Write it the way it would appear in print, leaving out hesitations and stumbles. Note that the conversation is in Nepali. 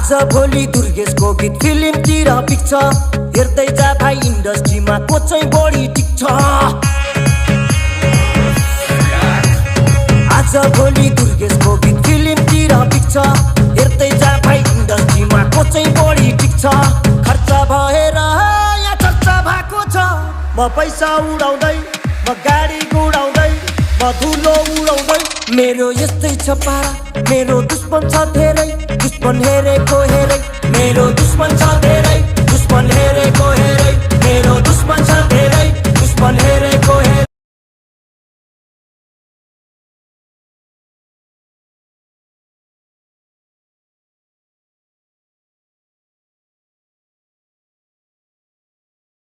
आज भोलि दुर्गेशको गीत फिल्मतिर पिक्छ हेर्दै जा भाइ इन्डस्ट्रीमा को चाहिँ बढी टिक्छ आज भोलि दुर्गेशको गीत फिल्मतिर पिक्छ हेर्दै जा भाइ इन्डस्ट्रीमा को चाहिँ बढी टिक्छ खर्च भएर यहाँ चर्चा भएको छ म पैसा उडाउँदै म गाडी गुडाउँदै म धुलो उडाउँदै मेरो यस्तै छ पारा मेरो दुश्मन छ धेरै दुश्मन हेरेको हेरै मेरो दुश्मन छ धेरै दुश्मन हेरेको हेरै मेरो दुश्मन छ धेरै दुश्मन हेरेको हेरै